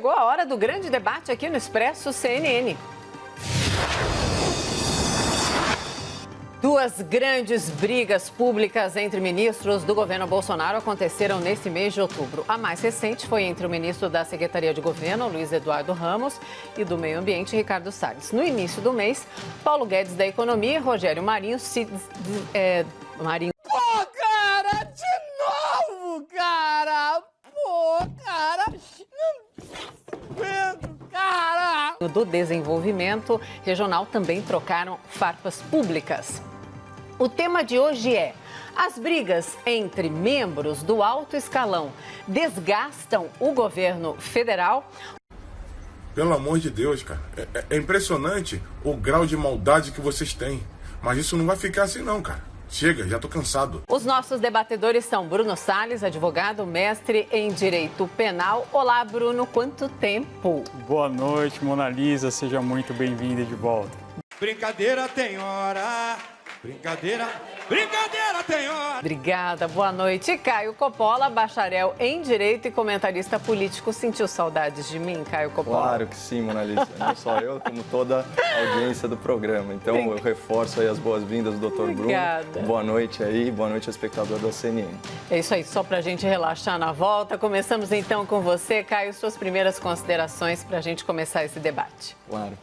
chegou a hora do grande debate aqui no Expresso CNN. Duas grandes brigas públicas entre ministros do governo Bolsonaro aconteceram nesse mês de outubro. A mais recente foi entre o ministro da Secretaria de Governo, Luiz Eduardo Ramos, e do Meio Ambiente, Ricardo Salles. No início do mês, Paulo Guedes da Economia e Rogério Marinho Pô, cara, de novo, cara! Pô, cara! Cara! Do Desenvolvimento Regional também trocaram farpas públicas. O tema de hoje é: as brigas entre membros do alto escalão desgastam o governo federal? Pelo amor de Deus, cara. É impressionante o grau de maldade que vocês têm. Mas isso não vai ficar assim não, cara. Chega, já tô cansado. Os nossos debatedores são Bruno Salles, advogado, mestre em Direito Penal. Olá, Bruno, quanto tempo? Boa noite, Mona Lisa, seja muito bem-vinda de volta. Brincadeira tem hora, brincadeira tem hora. Obrigada, boa noite. Caio Coppola, bacharel em Direito e comentarista político. Sentiu saudades de mim, Caio Coppola? Claro que sim, Mona Lisa. Não só eu, como toda a audiência do programa. Então, eu reforço aí as boas-vindas do Dr. Obrigada. Bruno. Boa noite aí, boa noite ao espectador da CNN. É isso aí, só pra gente relaxar na volta. Começamos então com você, Caio, suas primeiras considerações pra gente começar esse debate. Claro.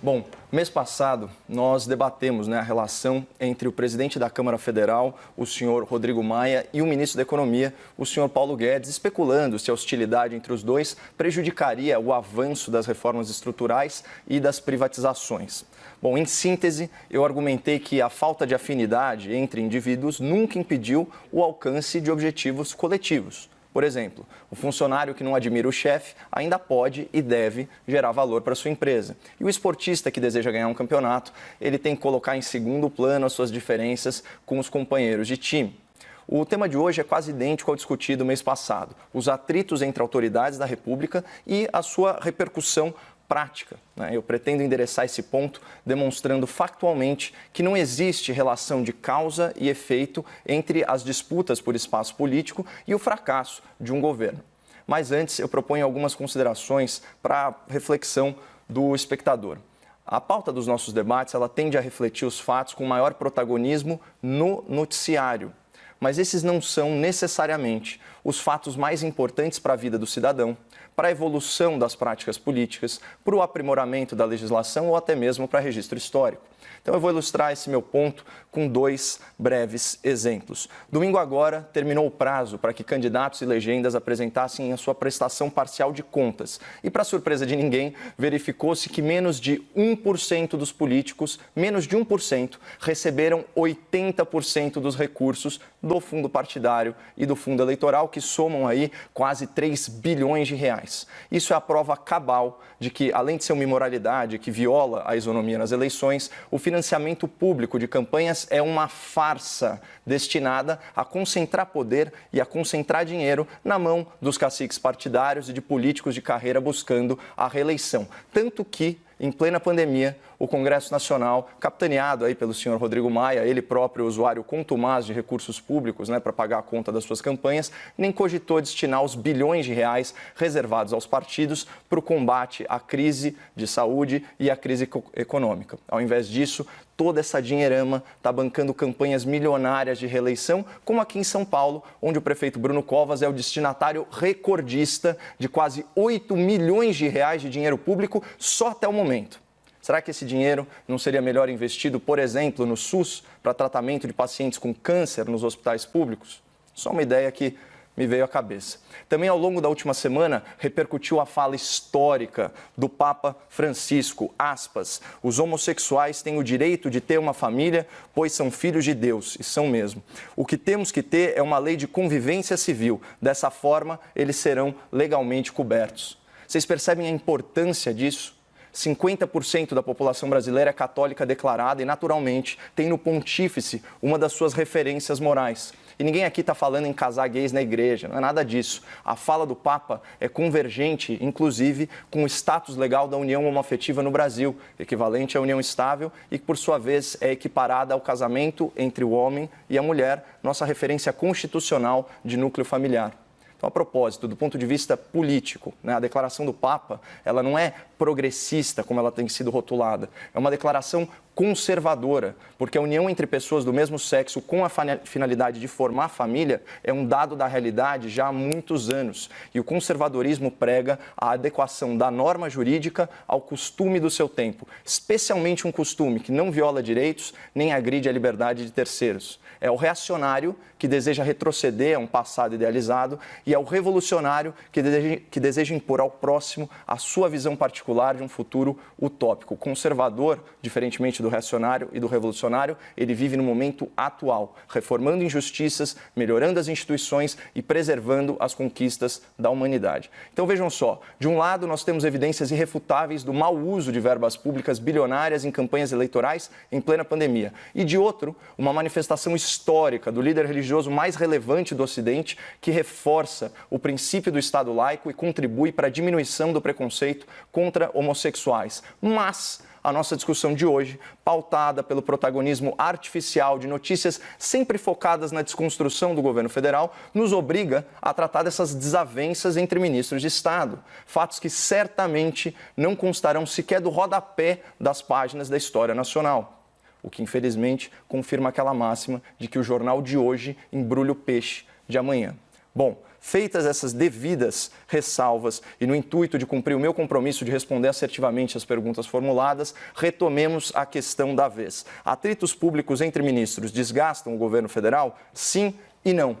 Bom, mês passado nós debatemos a relação entre o presidente da Câmara Federal, o senhor Rodrigo Maia, e o ministro da Economia, o senhor Paulo Guedes, especulando se a hostilidade entre os dois prejudicaria o avanço das reformas estruturais e das privatizações. Bom, em síntese, eu argumentei que a falta de afinidade entre indivíduos nunca impediu o alcance de objetivos coletivos. Por exemplo, o funcionário que não admira o chefe ainda pode e deve gerar valor para sua empresa. E o esportista que deseja ganhar um campeonato, ele tem que colocar em segundo plano as suas diferenças com os companheiros de time. O tema de hoje é quase idêntico ao discutido mês passado: os atritos entre autoridades da República e a sua repercussão prática. Eu pretendo endereçar esse ponto demonstrando factualmente que não existe relação de causa e efeito entre as disputas por espaço político e o fracasso de um governo. Mas antes, eu proponho algumas considerações para reflexão do espectador. A pauta dos nossos debates, ela tende a refletir os fatos com maior protagonismo no noticiário. Mas esses não são necessariamente os fatos mais importantes para a vida do cidadão, para a evolução das práticas políticas, para o aprimoramento da legislação ou até mesmo para registro histórico. Então eu vou ilustrar esse meu ponto com dois breves exemplos. Domingo agora terminou o prazo para que candidatos e legendas apresentassem a sua prestação parcial de contas. E para surpresa de ninguém, verificou-se que menos de 1% dos políticos, menos de 1%, receberam 80% dos recursos do fundo partidário e do fundo eleitoral, que somam aí quase 3 bilhões de reais. Isso é a prova cabal de que, além de ser uma imoralidade que viola a isonomia nas eleições, o financiamento público de campanhas é uma farsa destinada a concentrar poder e a concentrar dinheiro na mão dos caciques partidários e de políticos de carreira buscando a reeleição. Tanto que, em plena pandemia, o Congresso Nacional, capitaneado aí pelo senhor Rodrigo Maia, ele próprio usuário contumaz de recursos públicos para pagar a conta das suas campanhas, nem cogitou destinar os bilhões de reais reservados aos partidos para o combate à crise de saúde e à crise econômica. Ao invés disso, toda essa dinheirama está bancando campanhas milionárias de reeleição, como aqui em São Paulo, onde o prefeito Bruno Covas é o destinatário recordista de quase 8 milhões de reais de dinheiro público só até o momento. Será que esse dinheiro não seria melhor investido, por exemplo, no SUS, para tratamento de pacientes com câncer nos hospitais públicos? Só uma ideia que me veio à cabeça. Também, ao longo da última semana, repercutiu a fala histórica do Papa Francisco, aspas, os homossexuais têm o direito de ter uma família, pois são filhos de Deus, e são mesmo. O que temos que ter é uma lei de convivência civil. Dessa forma, eles serão legalmente cobertos. Vocês percebem a importância disso? 50% da população brasileira é católica declarada e, naturalmente, tem no pontífice uma das suas referências morais. E ninguém aqui está falando em casar gays na igreja, não é nada disso. A fala do Papa é convergente, inclusive, com o status legal da união homoafetiva no Brasil, equivalente à união estável e que, por sua vez, é equiparada ao casamento entre o homem e a mulher, nossa referência constitucional de núcleo familiar. Então, a propósito, do ponto de vista político, né, a declaração do Papa, ela não é progressista, como ela tem sido rotulada. É uma declaração conservadora, porque a união entre pessoas do mesmo sexo com a finalidade de formar família é um dado da realidade já há muitos anos. E o conservadorismo prega a adequação da norma jurídica ao costume do seu tempo, especialmente um costume que não viola direitos nem agride a liberdade de terceiros. É o reacionário que deseja retroceder a um passado idealizado e é o revolucionário que deseja impor ao próximo a sua visão particular de um futuro utópico. O conservador, diferentemente do reacionário e do revolucionário, ele vive no momento atual, reformando injustiças, melhorando as instituições e preservando as conquistas da humanidade. Então vejam só, de um lado nós temos evidências irrefutáveis do mau uso de verbas públicas bilionárias em campanhas eleitorais em plena pandemia. E de outro, uma manifestação histórica do líder religioso mais relevante do Ocidente que reforça o princípio do Estado laico e contribui para a diminuição do preconceito contra homossexuais. Mas a nossa discussão de hoje, pautada pelo protagonismo artificial de notícias sempre focadas na desconstrução do governo federal, nos obriga a tratar dessas desavenças entre ministros de Estado. Fatos que certamente não constarão sequer do rodapé das páginas da história nacional. O que, infelizmente, confirma aquela máxima de que o jornal de hoje embrulha o peixe de amanhã. Bom, feitas essas devidas ressalvas e no intuito de cumprir o meu compromisso de responder assertivamente às perguntas formuladas, retomemos a questão da vez. Atritos públicos entre ministros desgastam o governo federal? Sim e não.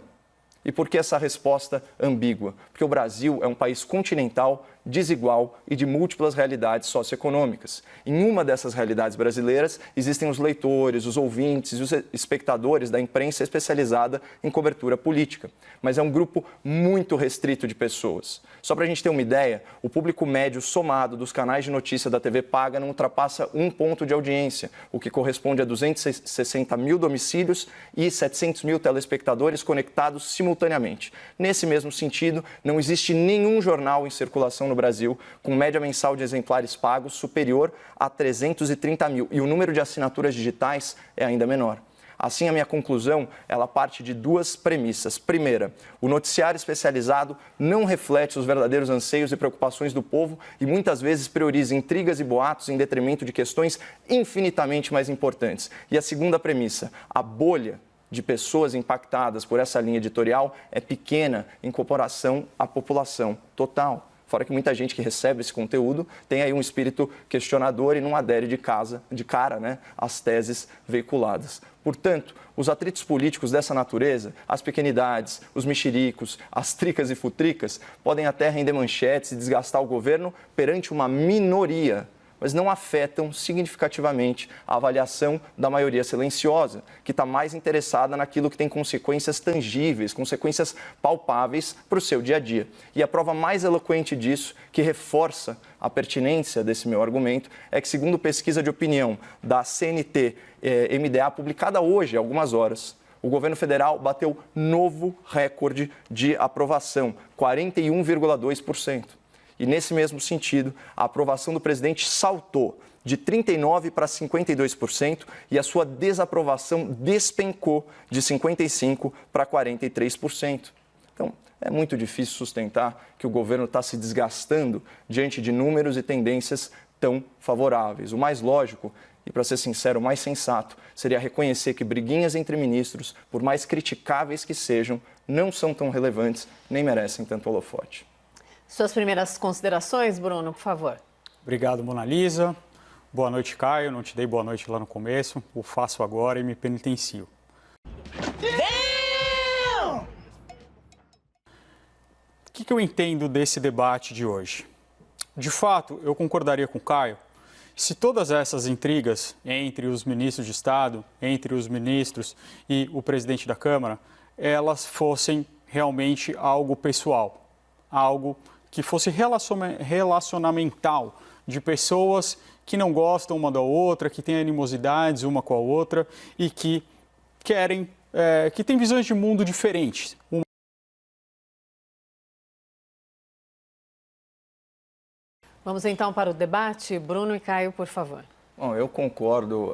E por que essa resposta ambígua? Porque o Brasil é um país continental, desigual e de múltiplas realidades socioeconômicas. Em uma dessas realidades brasileiras, existem os leitores, os ouvintes e os espectadores da imprensa especializada em cobertura política. Mas é um grupo muito restrito de pessoas. Só para a gente ter uma ideia, o público médio somado dos canais de notícia da TV paga não ultrapassa 1 ponto de audiência, o que corresponde a 260 mil domicílios e 700 mil telespectadores conectados simultaneamente. Nesse mesmo sentido, não existe nenhum jornal em circulação no Brasil com média mensal de exemplares pagos superior a 330 mil e o número de assinaturas digitais é ainda menor. Assim, a minha conclusão, ela parte de 2 premissas. Primeira, o noticiário especializado não reflete os verdadeiros anseios e preocupações do povo e muitas vezes prioriza intrigas e boatos em detrimento de questões infinitamente mais importantes. E a segunda premissa, a bolha de pessoas impactadas por essa linha editorial é pequena em comparação à população total. Fora que muita gente que recebe esse conteúdo tem aí um espírito questionador e não adere de cara, né, às teses veiculadas. Portanto, os atritos políticos dessa natureza, as pequenidades, os mexericos, as tricas e futricas, podem até render manchetes e desgastar o governo perante uma minoria, mas não afetam significativamente a avaliação da maioria silenciosa, que está mais interessada naquilo que tem consequências tangíveis, consequências palpáveis para o seu dia a dia. E a prova mais eloquente disso, que reforça a pertinência desse meu argumento, é que, segundo pesquisa de opinião da CNT-MDA, publicada hoje, há algumas horas, o governo federal bateu novo recorde de aprovação, 41,2%. E, nesse mesmo sentido, a aprovação do presidente saltou de 39% para 52% e a sua desaprovação despencou de 55% para 43%. Então, é muito difícil sustentar que o governo está se desgastando diante de números e tendências tão favoráveis. O mais lógico e, para ser sincero, o mais sensato seria reconhecer que briguinhas entre ministros, por mais criticáveis que sejam, não são tão relevantes nem merecem tanto holofote. Suas primeiras considerações, Bruno, por favor. Obrigado, Mona Lisa. Boa noite, Caio. Não te dei boa noite lá no começo. O faço agora e me penitencio. O que eu entendo desse debate de hoje? De fato, eu concordaria com o Caio se todas essas intrigas entre os ministros de Estado, entre os ministros e o presidente da Câmara, elas fossem realmente algo pessoal, algo que fosse relacionamental, de pessoas que não gostam uma da outra, que têm animosidades uma com a outra e que querem, que têm visões de mundo diferentes. Vamos então para o debate. Bruno e Caio, por favor. Bom, eu concordo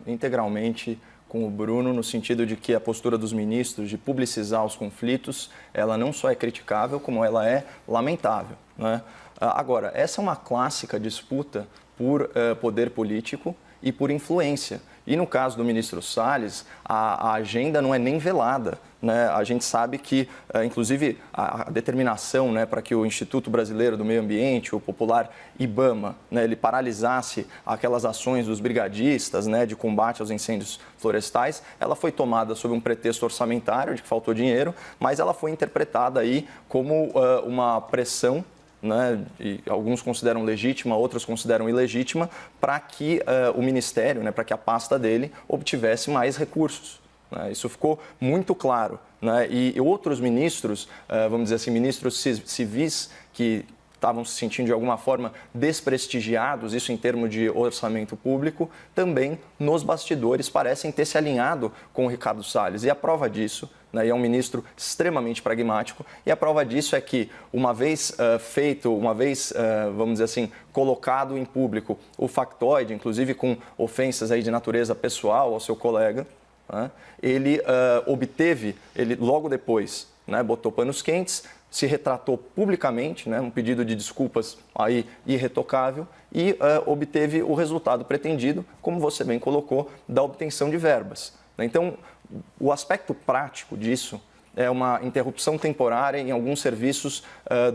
integralmente com o Bruno no sentido de que a postura dos ministros de publicizar os conflitos, ela não só é criticável, como ela é lamentável, né? Agora, essa é uma clássica disputa por poder político e por influência. E no caso do ministro Salles, a agenda não é nem velada, né? A gente sabe que, inclusive, a determinação, né, para que o Instituto Brasileiro do Meio Ambiente, o popular IBAMA, né, ele paralisasse aquelas ações dos brigadistas, né, de combate aos incêndios florestais, ela foi tomada sob um pretexto orçamentário, de que faltou dinheiro, mas ela foi interpretada aí como uma pressão, né, e alguns consideram legítima, outros consideram ilegítima, para que o Ministério, né, para que a pasta dele obtivesse mais recursos, né? Isso ficou muito claro, né? E outros ministros, vamos dizer assim, ministros civis que estavam se sentindo de alguma forma desprestigiados, isso em termos de orçamento público, também nos bastidores parecem ter se alinhado com o Ricardo Salles. E a prova disso, né, e é um ministro extremamente pragmático, e a prova disso é que, uma vez vamos dizer assim, colocado em público o factoide, inclusive com ofensas aí de natureza pessoal ao seu colega, né, ele logo depois, né, botou panos quentes, se retratou publicamente, né, um pedido de desculpas aí irretocável e obteve o resultado pretendido, como você bem colocou, da obtenção de verbas. Então, o aspecto prático disso é uma interrupção temporária em alguns serviços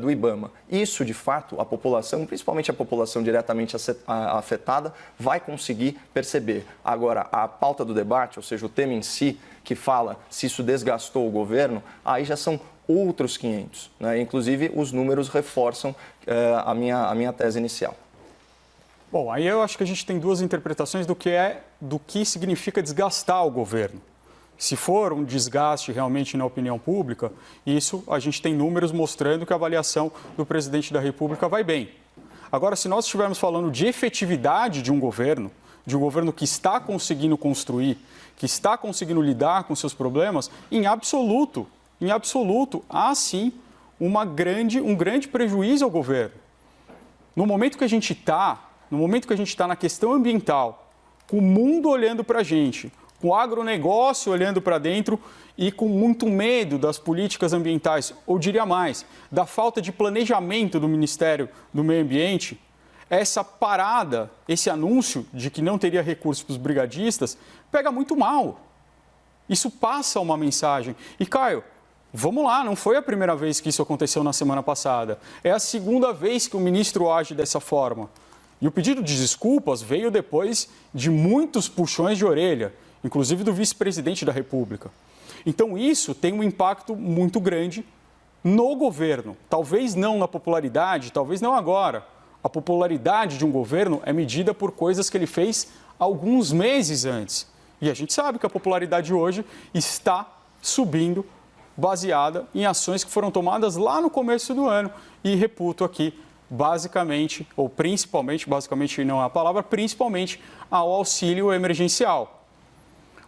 do IBAMA. Isso, de fato, a população, principalmente a população diretamente afetada, vai conseguir perceber. Agora, a pauta do debate, ou seja, o tema em si, que fala se isso desgastou o governo, aí já são outros 500, né? Inclusive, os números reforçam a minha tese inicial. Bom, aí eu acho que a gente tem duas interpretações do que significa desgastar o governo. Se for um desgaste realmente na opinião pública, isso a gente tem números mostrando que a avaliação do presidente da República vai bem. Agora, se nós estivermos falando de efetividade de um governo que está conseguindo construir, que está conseguindo lidar com seus problemas, em absoluto, há sim um grande prejuízo ao governo. No momento que a gente está na questão ambiental, com o mundo olhando para a gente, com o agronegócio olhando para dentro e com muito medo das políticas ambientais, ou diria mais, da falta de planejamento do Ministério do Meio Ambiente, essa parada, esse anúncio de que não teria recursos para os brigadistas, pega muito mal. Isso passa uma mensagem. E, Caio, vamos lá, não foi a primeira vez que isso aconteceu na semana passada. É a segunda vez que o ministro age dessa forma. E o pedido de desculpas veio depois de muitos puxões de orelha, inclusive do vice-presidente da República. Então, isso tem um impacto muito grande no governo. Talvez não na popularidade, talvez não agora. A popularidade de um governo é medida por coisas que ele fez alguns meses antes. E a gente sabe que a popularidade hoje está subindo, baseada em ações que foram tomadas lá no começo do ano. E reputo aqui, basicamente, ou principalmente, basicamente não é a palavra, principalmente ao auxílio emergencial.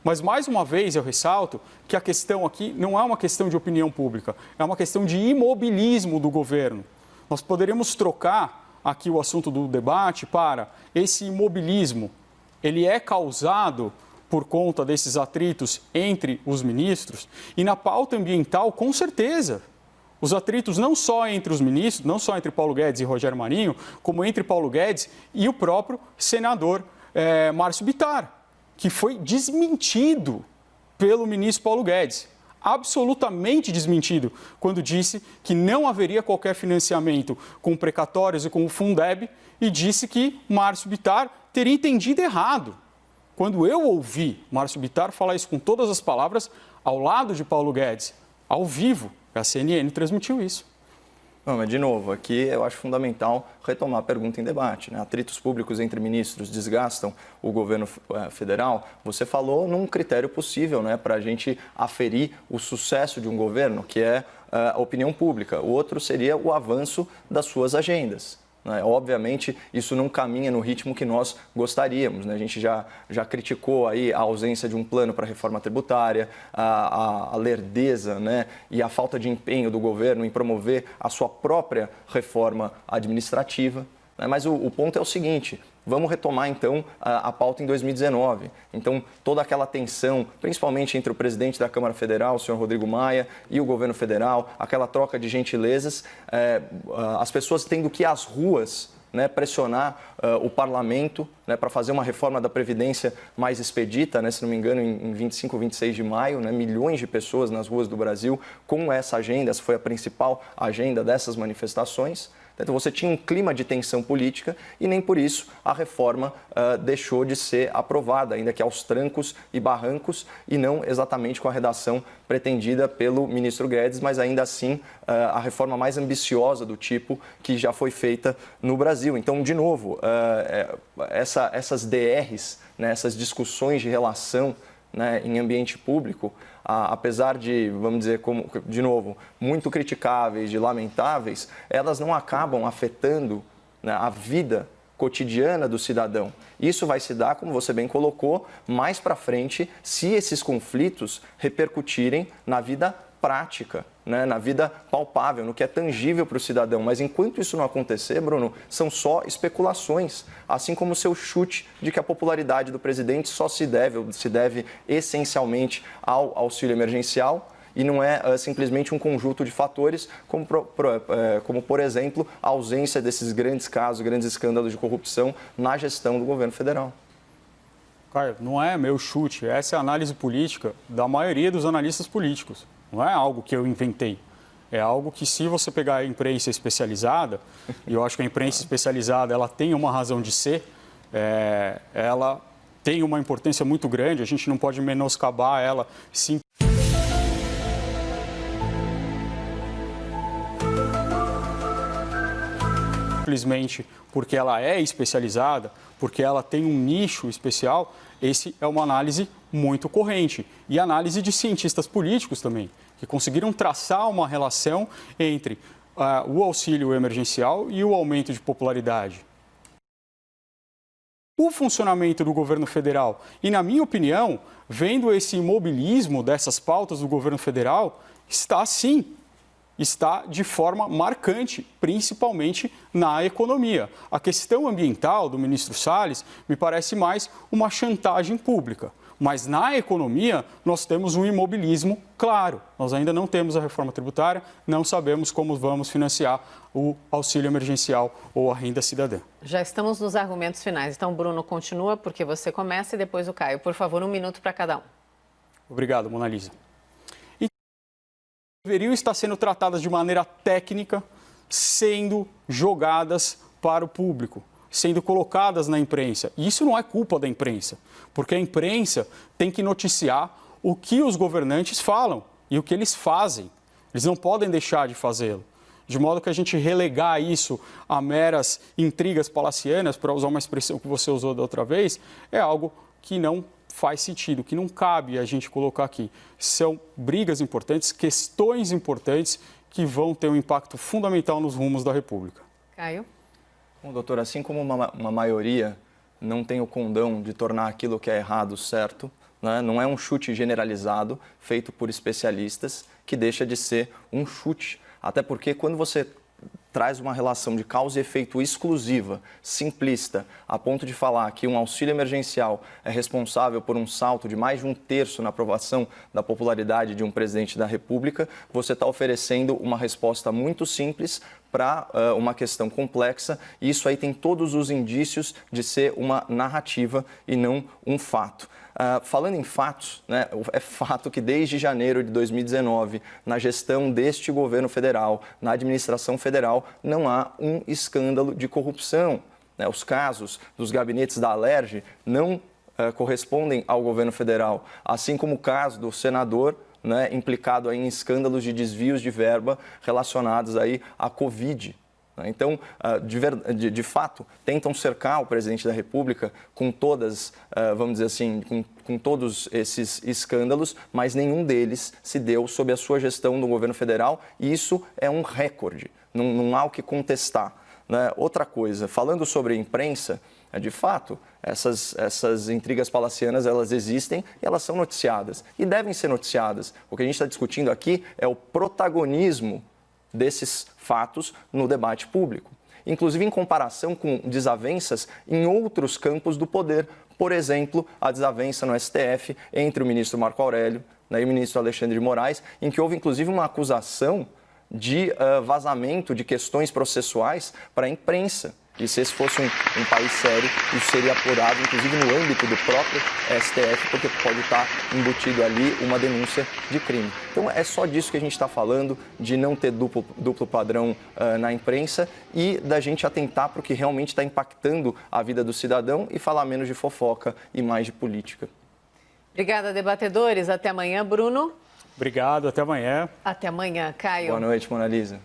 Mas, mais uma vez, eu ressalto que a questão aqui não é uma questão de opinião pública, é uma questão de imobilismo do governo. Nós poderíamos trocar aqui o assunto do debate para esse imobilismo. Ele é causado por conta desses atritos entre os ministros e na pauta ambiental, com certeza. Os atritos não só entre os ministros, não só entre Paulo Guedes e Rogério Marinho, como entre Paulo Guedes e o próprio senador Márcio Bittar, que foi desmentido pelo ministro Paulo Guedes, absolutamente desmentido, quando disse que não haveria qualquer financiamento com precatórios e com o Fundeb, e disse que Márcio Bittar teria entendido errado. Quando eu ouvi Márcio Bittar falar isso com todas as palavras, ao lado de Paulo Guedes, ao vivo, a CNN transmitiu isso. Não, mas, de novo, aqui eu acho fundamental retomar a pergunta em debate, né? Atritos públicos entre ministros desgastam o governo federal. Você falou num critério possível, né, para a gente aferir o sucesso de um governo, que é a opinião pública. O outro seria o avanço das suas agendas. Obviamente, isso não caminha no ritmo que nós gostaríamos, né? A gente já criticou aí a ausência de um plano para a reforma tributária, a lerdeza, né, e a falta de empenho do governo em promover a sua própria reforma administrativa. Mas o ponto é o seguinte, vamos retomar então a pauta em 2019. Então toda aquela tensão, principalmente entre o presidente da Câmara Federal, o senhor Rodrigo Maia, e o governo federal, aquela troca de gentilezas, as pessoas tendo que ir às ruas, pressionar o parlamento, para fazer uma reforma da Previdência mais expedita, se não me engano, em 25, 26 de maio, milhões de pessoas nas ruas do Brasil com essa agenda, essa foi a principal agenda dessas manifestações. Então você tinha um clima de tensão política e nem por isso a reforma deixou de ser aprovada, ainda que aos trancos e barrancos e não exatamente com a redação pretendida pelo ministro Guedes, mas ainda assim a reforma mais ambiciosa do tipo que já foi feita no Brasil. Então, de novo, essas DRs, essas discussões de relação em ambiente público, apesar de, vamos dizer, de novo, muito criticáveis, de lamentáveis, elas não acabam afetando a vida cotidiana do cidadão. Isso vai se dar, como você bem colocou, mais para frente, se esses conflitos repercutirem na vida prática, na vida palpável, no que é tangível para o cidadão. Mas enquanto isso não acontecer, Bruno, são só especulações, assim como o seu chute de que a popularidade do presidente só se deve essencialmente ao auxílio emergencial e não é simplesmente um conjunto de fatores, como por exemplo, a ausência desses grandes casos, grandes escândalos de corrupção na gestão do governo federal. Caio, não é meu chute, essa é a análise política da maioria dos analistas políticos. Não é algo que eu inventei. É algo que, se você pegar a imprensa especializada, e eu acho que a imprensa especializada ela tem uma razão de ser, ela tem uma importância muito grande, a gente não pode menoscabar ela simplesmente porque ela é especializada, porque ela tem um nicho especial. Esse é uma análise muito corrente. E análise de cientistas políticos também, que conseguiram traçar uma relação entre o auxílio emergencial e o aumento de popularidade. O funcionamento do governo federal, e na minha opinião, vendo esse imobilismo dessas pautas do governo federal, está de forma marcante, principalmente na economia. A questão ambiental do ministro Salles me parece mais uma chantagem pública. Mas na economia, nós temos um imobilismo claro. Nós ainda não temos a reforma tributária, não sabemos como vamos financiar o auxílio emergencial ou a renda cidadã. Já estamos nos argumentos finais. Então, Bruno, continua, porque você começa e depois o Caio. Por favor, 1 minuto para cada um. Obrigado, Mona Lisa. Deveriam estar sendo tratadas de maneira técnica, sendo jogadas para o público, sendo colocadas na imprensa. E isso não é culpa da imprensa, porque a imprensa tem que noticiar o que os governantes falam e o que eles fazem. Eles não podem deixar de fazê-lo. De modo que a gente relegar isso a meras intrigas palacianas, para usar uma expressão que você usou da outra vez, é algo que não faz sentido, que não cabe a gente colocar aqui. São brigas importantes, questões importantes que vão ter um impacto fundamental nos rumos da República. Caio? Bom, doutor, assim como uma maioria não tem o condão de tornar aquilo que é errado certo, não é um chute generalizado feito por especialistas que deixa de ser um chute. Até porque quando você traz uma relação de causa e efeito exclusiva, simplista, a ponto de falar que um auxílio emergencial é responsável por um salto de mais de 1/3 na aprovação da popularidade de um presidente da República, você está oferecendo uma resposta muito simples para uma questão complexa, e isso aí tem todos os indícios de ser uma narrativa e não um fato. Falando em fatos, é fato que desde janeiro de 2019, na gestão deste governo federal, na administração federal, não há um escândalo de corrupção. Os casos dos gabinetes da Alerj não correspondem ao governo federal, assim como o caso do senador implicado aí em escândalos de desvios de verba relacionados aí à Covid. Então, de fato, tentam cercar o presidente da República com todas, vamos dizer assim, com todos esses escândalos, mas nenhum deles se deu sob a sua gestão no governo federal, e isso é um recorde, não há o que contestar. Outra coisa, falando sobre a imprensa, de fato, essas intrigas palacianas, elas existem e elas são noticiadas, e devem ser noticiadas. O que a gente está discutindo aqui é o protagonismo desses fatos no debate público. inclusive em comparação com desavenças em outros campos do poder. Por exemplo, a desavença no STF entre o ministro Marco Aurélio, né, e o ministro Alexandre de Moraes, em que houve inclusive uma acusação de vazamento de questões processuais para a imprensa. E se esse fosse um país sério, isso seria apurado, inclusive no âmbito do próprio STF, porque pode estar embutido ali uma denúncia de crime. Então é só disso que a gente está falando, de não ter duplo padrão na imprensa e da gente atentar para o que realmente está impactando a vida do cidadão e falar menos de fofoca e mais de política. Obrigada, debatedores. Até amanhã, Bruno. Obrigado, até amanhã. Até amanhã, Caio. Boa noite, Mona Lisa.